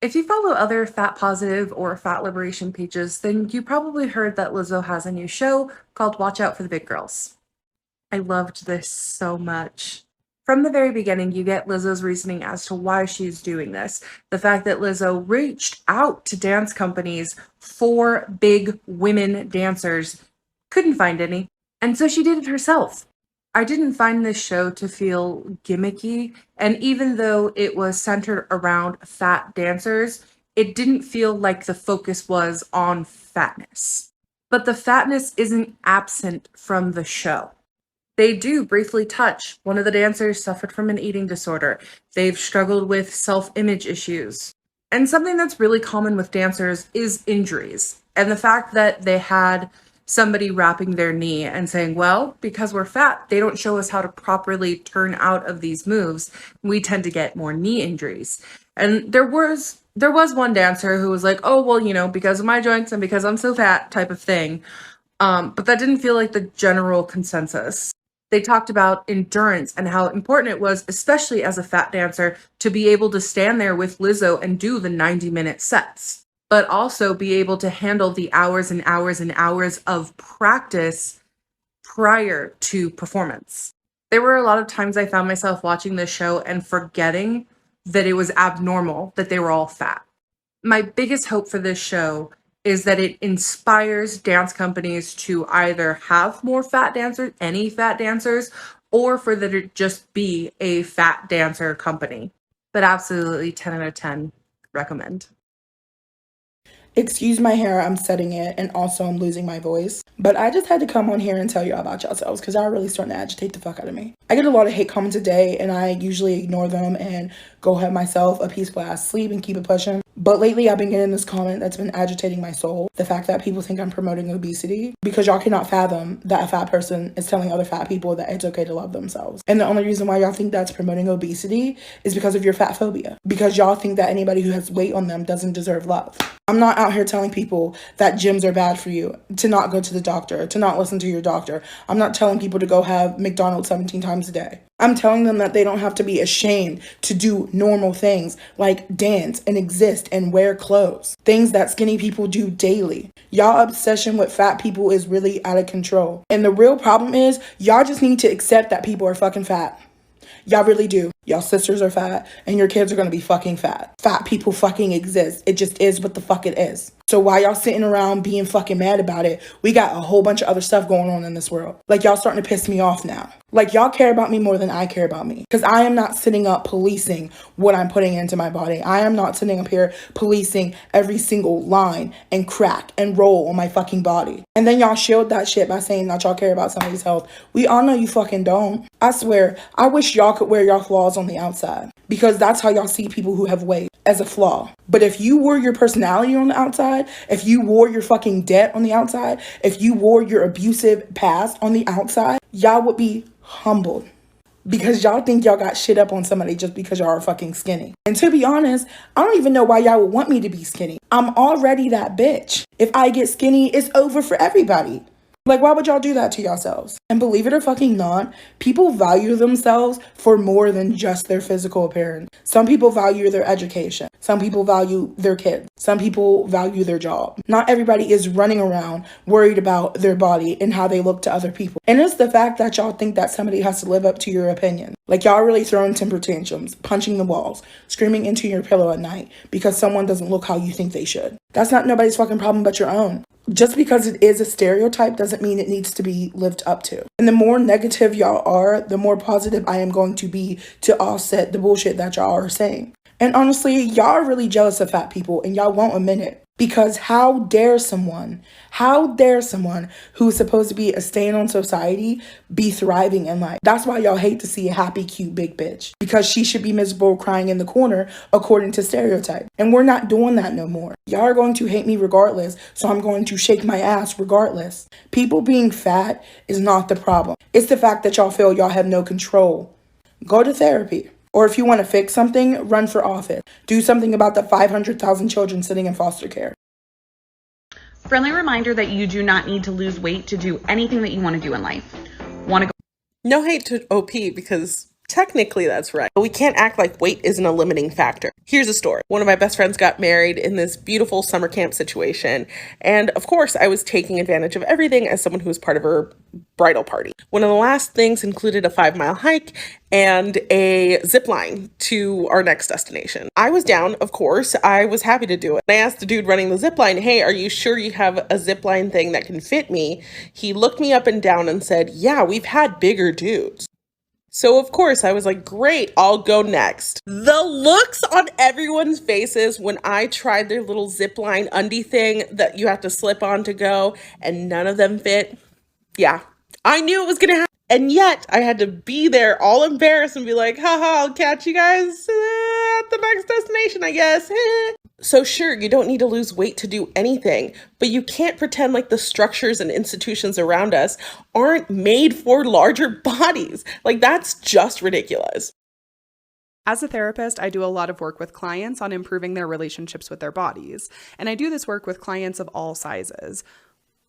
If you follow other fat positive or fat liberation pages, then you probably heard that Lizzo has a new show called Watch Out for the Big Girls. I loved this so much. From the very beginning, you get Lizzo's reasoning as to why she's doing this. The fact that Lizzo reached out to dance companies for big women dancers, couldn't find any, and so she did it herself. I didn't find this show to feel gimmicky, and even though it was centered around fat dancers, it didn't feel like the focus was on fatness. But the fatness isn't absent from the show. They do briefly touch. One of the dancers suffered from an eating disorder. They've struggled with self-image issues. And something that's really common with dancers is injuries. And the fact that they had somebody wrapping their knee and saying, well, because we're fat, they don't show us how to properly turn out of these moves. We tend to get more knee injuries. And there was one dancer who was like, oh, well, because of my joints and because I'm so fat type of thing. But that didn't feel like the general consensus. They talked about endurance and how important it was, especially as a fat dancer, to be able to stand there with Lizzo and do the 90-minute sets, but also be able to handle the hours and hours and hours of practice prior to performance. There were a lot of times I found myself watching this show and forgetting that it was abnormal that they were all fat. My biggest hope for this show is that it inspires dance companies to either have more fat dancers, any fat dancers, or for that it just be a fat dancer company. But absolutely 10 out of 10 recommend. Excuse my hair, I'm setting it, and also I'm losing my voice. But I just had to come on here and tell you about yourselves because y'all really starting to agitate the fuck out of me. I get a lot of hate comments a day, and I usually ignore them and go have myself a peaceful ass sleep and keep it pushing. But lately I've been getting this comment that's been agitating my soul. The fact that people think I'm promoting obesity because y'all cannot fathom that a fat person is telling other fat people that it's okay to love themselves. And the only reason why y'all think that's promoting obesity is because of your fat phobia. Because y'all think that anybody who has weight on them doesn't deserve love. I'm not out here telling people that gyms are bad for you, to not go to the doctor, to not listen to your doctor. I'm not telling people to go have McDonald's 17 times a day. I'm telling them that they don't have to be ashamed to do normal things like dance and exist and wear clothes. Things that skinny people do daily. Y'all obsession with fat people is really out of control. And the real problem is y'all just need to accept that people are fucking fat. Y'all really do. Y'all sisters are fat and your kids are gonna be fucking fat. Fat people fucking exist. It just is what the fuck it is. So while y'all sitting around being fucking mad about it, we got a whole bunch of other stuff going on in this world. Like y'all starting to piss me off now. Like y'all care about me more than I care about me. Because I am not sitting up policing what I'm putting into my body. I am not sitting up here policing every single line and crack and roll on my fucking body. And then y'all shield that shit by saying that y'all care about somebody's health. We all know you fucking don't. I swear, I wish y'all could wear y'all flaws on the outside. Because that's how y'all see people who have weight, as a flaw. But if you wore your personality on the outside, if you wore your fucking debt on the outside, if you wore your abusive past on the outside, y'all would be humbled. Because y'all think y'all got shit up on somebody just because y'all are fucking skinny. And to be honest, I don't even know why y'all would want me to be skinny. I'm already that bitch. If I get skinny, it's over for everybody. Like, why would y'all do that to yourselves? And believe it or fucking not, people value themselves for more than just their physical appearance. Some people value their education. Some people value their kids. Some people value their job. Not everybody is running around worried about their body and how they look to other people. And it's the fact that y'all think that somebody has to live up to your opinion. Like, y'all really throwing temper tantrums, punching the walls, screaming into your pillow at night because someone doesn't look how you think they should. That's not nobody's fucking problem but your own. Just because it is a stereotype doesn't mean it needs to be lived up to. And the more negative y'all are, the more positive I am going to be to offset the bullshit that y'all are saying. And honestly, y'all are really jealous of fat people and y'all won't admit it. Because how dare someone who's supposed to be a stain on society be thriving in life? That's why y'all hate to see a happy, cute, big bitch. Because she should be miserable crying in the corner according to stereotype. And we're not doing that no more. Y'all are going to hate me regardless, so I'm going to shake my ass regardless. People being fat is not the problem. It's the fact that y'all feel y'all have no control. Go to therapy. Or if you want to fix something, run for office. Do something about the 500,000 children sitting in foster care. Friendly reminder that you do not need to lose weight to do anything that you want to do in life. Want to go? No hate to OP because technically that's right. But we can't act like weight isn't a limiting factor. Here's a story. One of my best friends got married in this beautiful summer camp situation. And of course, I was taking advantage of everything as someone who was part of her bridal party. One of the last things included a 5-mile hike and a zip line to our next destination. I was down, of course. I was happy to do it. I asked the dude running the zip line, hey, are you sure you have a zip line thing that can fit me? He looked me up and down and said, yeah, we've had bigger dudes. So of course I was like, great, I'll go next. The looks on everyone's faces when I tried their little zipline undie thing that you have to slip on to go and none of them fit. Yeah, I knew it was gonna happen. And yet I had to be there all embarrassed and be like, haha, I'll catch you guys at the next destination, I guess. So sure, you don't need to lose weight to do anything, but you can't pretend like the structures and institutions around us aren't made for larger bodies. Like, that's just ridiculous. As a therapist, I do a lot of work with clients on improving their relationships with their bodies, and I do this work with clients of all sizes.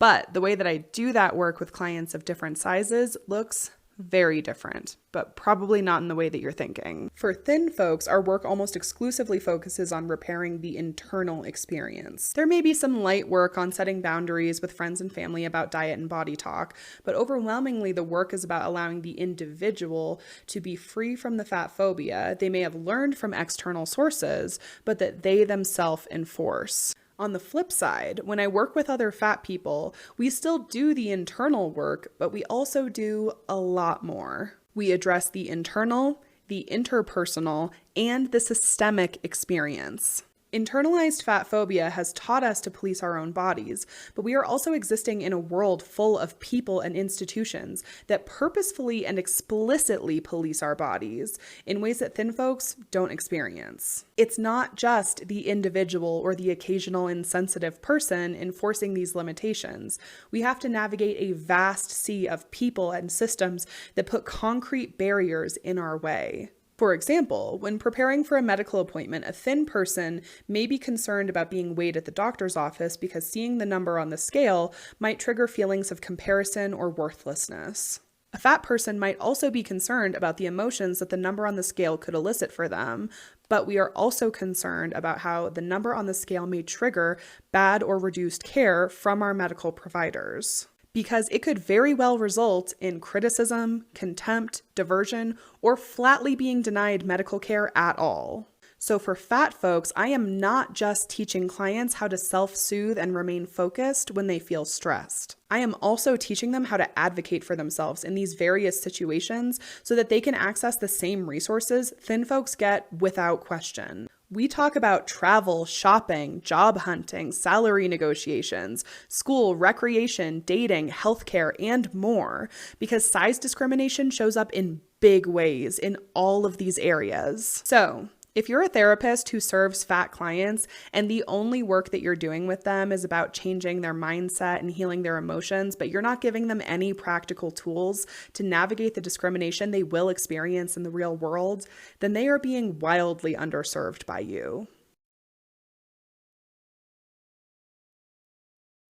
But the way that I do that work with clients of different sizes looks very different, but probably not in the way that you're thinking. For thin folks, our work almost exclusively focuses on repairing the internal experience. There may be some light work on setting boundaries with friends and family about diet and body talk, but overwhelmingly the work is about allowing the individual to be free from the fat phobia they may have learned from external sources, but that they themselves enforce. On the flip side, when I work with other fat people, we still do the internal work, but we also do a lot more. We address the internal, the interpersonal, and the systemic experience. Internalized fat phobia has taught us to police our own bodies, but we are also existing in a world full of people and institutions that purposefully and explicitly police our bodies in ways that thin folks don't experience. It's not just the individual or the occasional insensitive person enforcing these limitations. We have to navigate a vast sea of people and systems that put concrete barriers in our way. For example, when preparing for a medical appointment, a thin person may be concerned about being weighed at the doctor's office because seeing the number on the scale might trigger feelings of comparison or worthlessness. A fat person might also be concerned about the emotions that the number on the scale could elicit for them, but we are also concerned about how the number on the scale may trigger bad or reduced care from our medical providers, because it could very well result in criticism, contempt, diversion, or flatly being denied medical care at all. So for fat folks, I am not just teaching clients how to self-soothe and remain focused when they feel stressed. I am also teaching them how to advocate for themselves in these various situations so that they can access the same resources thin folks get without question. We talk about travel, shopping, job hunting, salary negotiations, school, recreation, dating, healthcare, and more, because size discrimination shows up in big ways in all of these areas. So, if you're a therapist who serves fat clients and the only work that you're doing with them is about changing their mindset and healing their emotions, but you're not giving them any practical tools to navigate the discrimination they will experience in the real world, then they are being wildly underserved by you.